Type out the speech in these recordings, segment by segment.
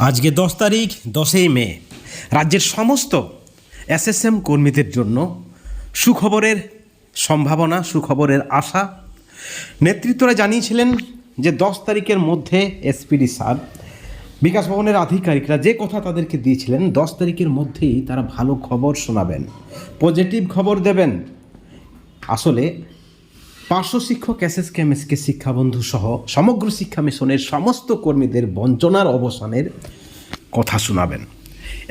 আজকে 10 তারিখ 10ই মে রাজ্যের সমস্ত এসএসএম কর্মীদের জন্য সুখবরের সম্ভাবনা, সুখবরের আশা। নেতৃত্বরা জানিয়েছিলেন যে 10 তারিখের মধ্যে এসপিডি স্যার, বিকাশ ভবনের আধিকারিকরা যে কথা তাদেরকে দিয়েছিলেন 10 তারিখের মধ্যেই তারা ভালো খবর শোনাবেন, পজিটিভ খবর দেবেন। আসলে পার্শ্ব শিক্ষক এসএসকে এমএসকে শিক্ষাবন্ধু সহ সমগ্র শিক্ষা মিশনের সমস্ত কর্মীদের বঞ্চনার অবসানের কথা শোনাবেন।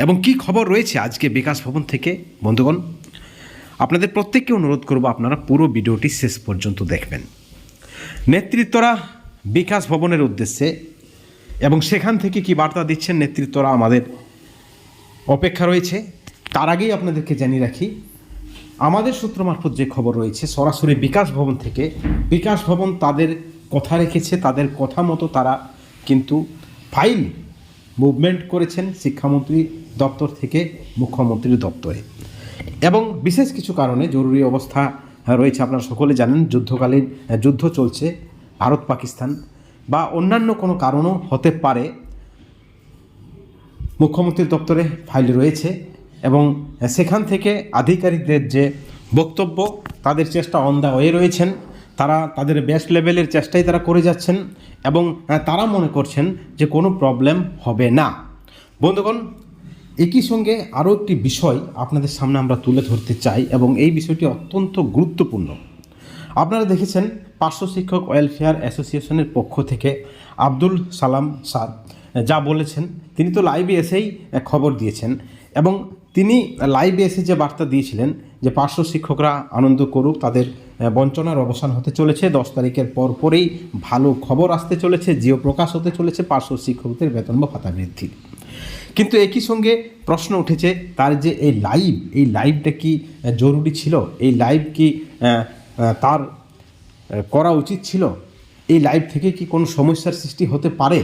এবং কি খবর রয়েছে আজকে বিকাশ ভবন থেকে বন্ধুগণ, আপনাদের প্রত্যেককে অনুরোধ করব আপনারা পুরো ভিডিওটি শেষ পর্যন্ত দেখবেন। নেতৃত্বরা বিকাশ ভবনের উদ্দেশ্যে এবং সেখান থেকে কি বার্তা দিচ্ছেন নেতৃত্বরা আমাদের অপেক্ষা রয়েছে। তার আগেই আপনাদেরকে জানিয়ে রাখি, আমাদের সূত্র মারফত যে খবর রয়েছে সরাসরি বিকাশ ভবন থেকে, বিকাশ ভবন তাদের কথা রেখেছে, তাদের কথা মতো তারা কিন্তু ফাইল মুভমেন্ট করেছেন শিক্ষামন্ত্রী দপ্তর থেকে মুখ্যমন্ত্রীর দপ্তরে। এবং বিশেষ কিছু কারণে জরুরি অবস্থা রয়েছে, আপনারা সকলে জানেন, যুদ্ধকালীন যুদ্ধ চলছে ভারত পাকিস্তান বা অন্যান্য কোনো কারণও হতে পারে, মুখ্যমন্ত্রীর দপ্তরে ফাইল রয়েছে। এবং সেখান থেকে আধিকারিকদের যে বক্তব্য, তাদের চেষ্টা অন দ্য ওয়ে রয়েছেন, তারা তাদের বেস্ট লেভেলের চেষ্টাই তারা করে যাচ্ছেন এবং তারা মনে করছেন যে কোনো প্রবলেম হবে না। বন্ধুগণ, একই সঙ্গে আরও একটি বিষয় আপনাদের সামনে আমরা তুলে ধরতে চাই এবং এই বিষয়টি অত্যন্ত গুরুত্বপূর্ণ। আপনারা দেখেছেন পার্শ্ব শিক্ষক ওয়েলফেয়ার অ্যাসোসিয়েশনের পক্ষ থেকে আব্দুল সালাম স্যার যা বলেছেন, তিনি তো লাইভে এসেই খবর দিয়েছেন এবং তিনি লাইভে এসে যে বার্তা দিয়েছিলেন যে পার্শ্ব শিক্ষকরা আনন্দ করুক, তাদের বঞ্চনার অবসান হতে চলেছে, 10 তারিখের পরেই ভালো খবর আসতে চলেছে, জিও প্রকাশ হতে চলেছে পার্শ্ব শিক্ষকদের বেতন বা ভাতা বৃদ্ধি। কিন্তু একই সঙ্গে প্রশ্ন উঠেছে তার যে এই লাইভটা কি জরুরি ছিল, এই লাইভ কি তার করা উচিত ছিল, এই লাইভ থেকে কি কোনো সমস্যার সৃষ্টি হতে পারে।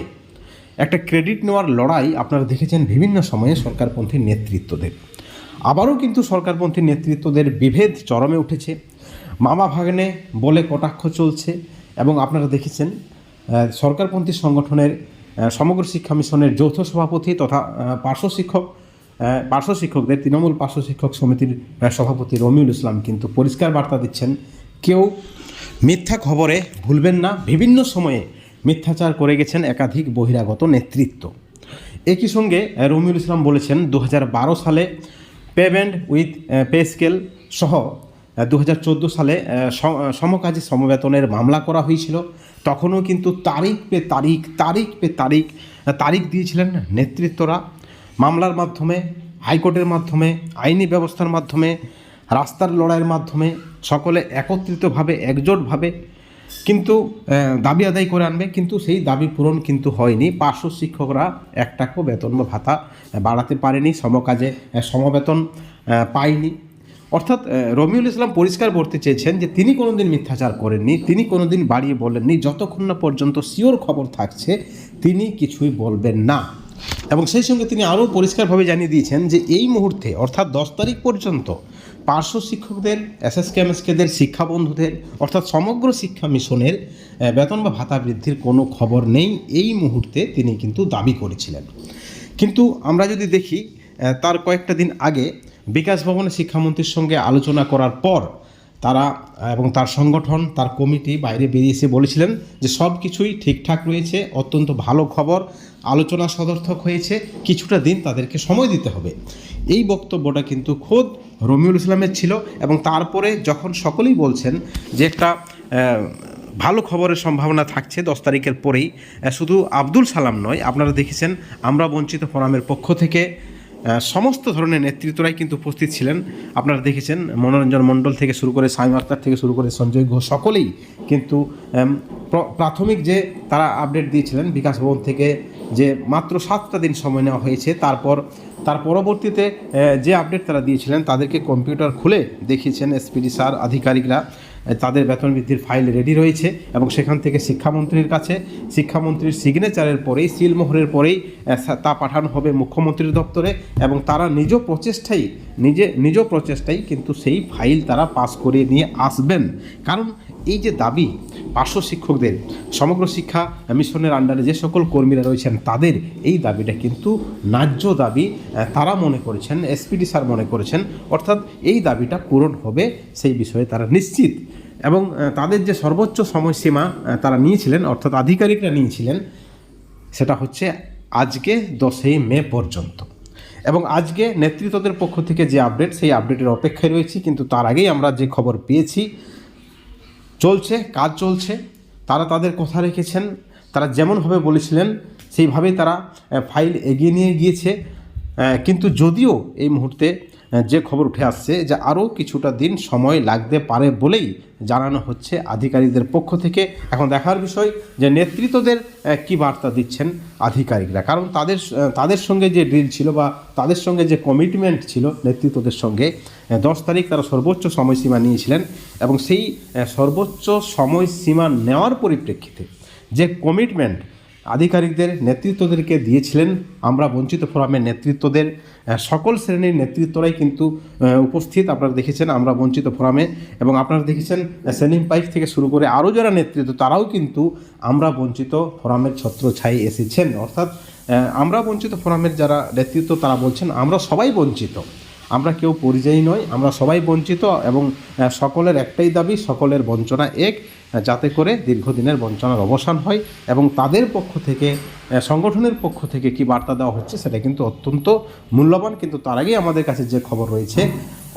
একটা ক্রেডিট নেওয়ার লড়াই আপনারা দেখেছেন বিভিন্ন সময়ে সরকারপন্থী নেতৃত্বদের। আবারও কিন্তু সরকারপন্থী নেতৃত্বদের বিভেদ চরমে উঠেছে, মামা ভাগ্নে বলে কটাক্ষ চলছে। এবং আপনারা দেখেছেন সরকারপন্থী সংগঠনের সমগ্র শিক্ষা মিশনের যৌথ সভাপতি তথা পার্শ্ব শিক্ষকদের তৃণমূল পার্শ্ব শিক্ষক সমিতির সভাপতি রমিউল ইসলাম কিন্তু পরিষ্কার বার্তা দিচ্ছেন, কেউ মিথ্যা খবরে ভুলবেন না। বিভিন্ন সময়ে মিথ্যাচার করে গেছেন একাধিক বহিরাগত নেতৃত্ব। একই সঙ্গে রমিউল ইসলাম বলেছেন 2012 সালে পেমেন্ট উইথ পে স্কেল সহ 2014 সালে সমকাজী সমবেতনের মামলা করা হয়েছিল, তখনও কিন্তু তারিখ দিয়েছিলেন নেতৃত্বরা। মামলার মাধ্যমে, হাইকোর্টের মাধ্যমে, আইনি ব্যবস্থার মাধ্যমে, রাস্তার লড়াইয়ের মাধ্যমে সকলে একত্রিতভাবে একজোটভাবে কিন্তু দাবি আদায় করে আনবে, কিন্তু সেই দাবি পূরণ কিন্তু হয়নি। পার্শ্ব শিক্ষকরা 1 টাকাও বেতন বা ভাতা বাড়াতে পারেনি, সমকাজে সমবেতন পায়নি। অর্থাৎ রমিউল ইসলাম পরিষ্কার বলতে চেয়েছেন যে তিনি কোনোদিন মিথ্যাচার করেননি, তিনি কোনোদিন বাড়িয়ে বলেননি, যতক্ষণ না পর্যন্ত শিওর খবর থাকছে তিনি কিছুই বলবেন না। এবং সেই সঙ্গে তিনি আরও পরিষ্কারভাবে জানিয়ে দিয়েছেন যে এই মুহূর্তে অর্থাৎ 10 তারিখ পর্যন্ত পার্শ্ব শিক্ষকদের, এসএসকে এমএসকেদের, শিক্ষাবন্ধুদের অর্থাৎ সমগ্র শিক্ষা মিশনের বেতন বা ভাতা বৃদ্ধির কোনো খবর নেই, এই মুহূর্তে তিনি কিন্তু দাবি করেছিলেন। কিন্তু আমরা যদি দেখি তার কয়েকটা দিন আগে বিকাশ ভবনে শিক্ষামন্ত্রীর সঙ্গে আলোচনা করার পর তারা এবং তার সংগঠন, তার কমিটি বাইরে বেরিয়ে এসে বলেছিলেন যে সব কিছুই ঠিকঠাক রয়েছে, অত্যন্ত ভালো খবর, আলোচনা সদর্থক হয়েছে, কিছুটা দিন তাদেরকে সময় দিতে হবে। এই বক্তব্যটা কিন্তু খোদ রমিউল ইসলামের ছিল। এবং তারপরে যখন সকলেই বলছেন যে একটা ভালো খবরের সম্ভাবনা থাকছে 10 তারিখের পরেই, শুধু আব্দুল সালাম নয়, আপনারা দেখেছেন আমরা বঞ্চিত ফোরামের পক্ষ থেকে সমস্ত ধরনের নেতৃত্বরাই কিন্তু উপস্থিত ছিলেন। আপনারা দেখেছেন মনোরঞ্জন মণ্ডল থেকে শুরু করে সাইম আক্তার থেকে শুরু করে সঞ্জয় ঘোষ সকলেই কিন্তু প্রাথমিক যে তারা আপডেট দিয়েছিলেন বিকাশ ভবন থেকে যে মাত্র 7টা দিন সময় নেওয়া হয়েছে, তার পরবর্তীতে যে আপডেট তারা দিয়েছিলেন তাদেরকে কম্পিউটার খুলে দেখিয়েছেন এসপিডি স্যার, আধিকারিকরা তাদের বেতন বৃদ্ধির ফাইল রেডি রয়েছে এবং সেখান থেকে শিক্ষামন্ত্রীর কাছে, শিক্ষামন্ত্রীর সিগনেচারের পরেই, সিলমোহরের পরেই তা পাঠানো হবে মুখ্যমন্ত্রীর দপ্তরে এবং তারা নিজ প্রচেষ্টাই কিন্তু সেই ফাইল তারা পাস করিয়ে নিয়ে আসবেন। কারণ এই যে দাবি পার্শ্ব শিক্ষকদের, সমগ্র শিক্ষা মিশনের আন্ডারে যে সকল কর্মীরা রয়েছেন তাদের এই দাবিটা কিন্তু ন্যায্য দাবি তারা মনে করেছেন, এসপিডি স্যার মনে করেছেন, অর্থাৎ এই দাবিটা পূরণ হবে সেই বিষয়ে তারা নিশ্চিত। এবং তাদের যে সর্বোচ্চ সময়সীমা তারা নিয়েছিলেন, অর্থাৎ আধিকারিকরা নিয়েছিলেন, সেটা হচ্ছে আজকে 10ই মে পর্যন্ত। এবং আজকে নেতৃত্বদের পক্ষ থেকে যে আপডেট, সেই আপডেটের অপেক্ষায় রয়েছি। কিন্তু তার আগেই আমরা যে খবর পেয়েছি, কাজ চলছে, তারা তাদের কথা রেখেছেন, তারা যেমনভাবে বলেছিলেন সেইভাবেই তারা ফাইল এগিয়ে নিয়ে গিয়েছে। কিন্তু যদিও এই মুহূর্তে যে খবর উঠে আসছে যে আরও কিছুটা দিন সময় লাগতে পারে বলেই জানানো হচ্ছে আধিকারিকদের পক্ষ থেকে। এখন দেখার বিষয় যে নেতৃত্বদের কী বার্তা দিচ্ছেন আধিকারিকরা, কারণ তাদের সঙ্গে যে ডিল ছিল বা তাদের সঙ্গে যে কমিটমেন্ট ছিল নেতৃত্বদের সঙ্গে, 10 তারিখ তারা সর্বোচ্চ সময়সীমা নিয়েছিলেন। এবং সেই সর্বোচ্চ সময়সীমা নেওয়ার পরিপ্রেক্ষিতে যে কমিটমেন্ট আধিকারিকদের নেতৃত্বদেরকে দিয়েছিলেন, আমরা বঞ্চিত ফোরামের নেতৃত্বদের সকল শ্রেণীর নেতৃত্বরাই কিন্তু উপস্থিত আপনারা দেখেছেন আমরা বঞ্চিত ফোরামে। এবং আপনারা দেখেছেন সেলিম পাইক থেকে শুরু করে আরও যারা নেতৃত্ব তারাও কিন্তু আমরা বঞ্চিত ফোরামের ছত্রছায়ায় এসেছেন। অর্থাৎ আমরা বঞ্চিত ফোরামের যারা নেতৃত্ব তারা বলছেন আমরা সবাই বঞ্চিত, আমরা কেউ পরিযায়ী নয়, আমরা সবাই বঞ্চিত। এবং সকলের একটাই দাবি, সকলের বঞ্চনা এক, যাতে করে দীর্ঘদিনের বঞ্চনার অবসান হয়। এবং তাদের পক্ষ থেকে, সংগঠনের পক্ষ থেকে কি বার্তা দেওয়া হচ্ছে সেটা কিন্তু অত্যন্ত মূল্যবান। কিন্তু তার আগেই আমাদের কাছে যে খবর রয়েছে,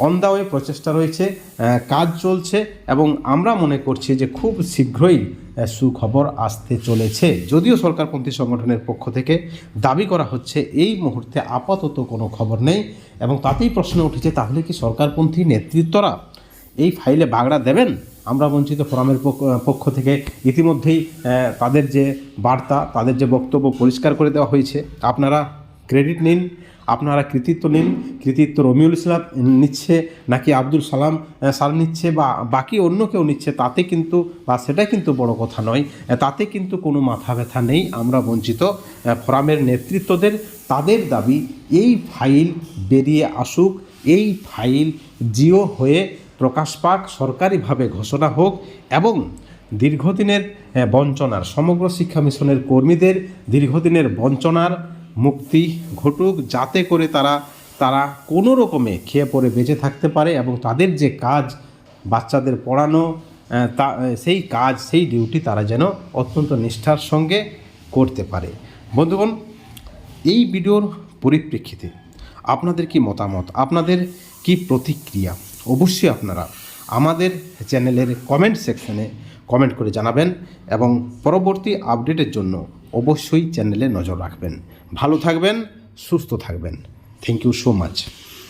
অন দ্য ওয়ে প্রচেষ্টা রয়েছে, কাজ চলছে এবং আমরা মনে করছি যে খুব শীঘ্রই সুখবর আসতে চলেছে। যদিও সরকারপন্থী সংগঠনের পক্ষ থেকে দাবি করা হচ্ছে এই মুহূর্তে আপাতত কোনো খবর নেই। এবং তাতেই প্রশ্ন উঠেছে, তাহলে কি সরকারপন্থী নেতৃত্বরা এই ফাইলে বাগড়া দেবেন? আমরা বঞ্চিত ফোরামের পক্ষ থেকে ইতিমধ্যেই তাদের যে বার্তা, তাদের যে বক্তব্য পরিষ্কার করে দেওয়া হয়েছে। আপনারা ক্রেডিট নিন, আপনারা কৃতিত্ব নিন। কৃতিত্ব রমিউল ইসলাম নিচ্ছে নাকি আব্দুল সালাম স্যার নিচ্ছে বা বাকি অন্য কেউ নিচ্ছে, তাতে কিন্তু বা সেটা কিন্তু বড় কথা নয়, তাতে কিন্তু কোনো মাথা ব্যথা নেই। আমরা বঞ্চিত ফোরামের নেতৃত্বদের তাদের দাবি এই ফাইল বেরিয়ে আসুক, এই ফাইল জিও হয়ে প্রকাশ পাক, সরকারিভাবে ঘোষণা হোক এবং দীর্ঘদিনের বঞ্চনার, সমগ্র শিক্ষা মিশনের কর্মীদের দীর্ঘদিনের বঞ্চনার মুক্তি ঘটুক, যাতে করে তারা কোনো রকমে খেয়ে পড়ে বেঁচে থাকতে পারে এবং তাদের যে কাজ বাচ্চাদের পড়ানো, সেই কাজ, সেই ডিউটি তারা যেন অত্যন্ত নিষ্ঠার সঙ্গে করতে পারে। বন্ধুগণ, এই ভিডিওর পরিপ্রেক্ষিতে আপনাদের কি মতামত, আপনাদের কি প্রতিক্রিয়া, অবশ্যই আপনারা আমাদের চ্যানেলের কমেন্ট সেকশনে কমেন্ট করে জানাবেন এবং পরবর্তী আপডেটের জন্য অবশ্যই চ্যানেলে নজর রাখবেন। ভালো থাকবেন, সুস্থ থাকবেন। Thank you so much.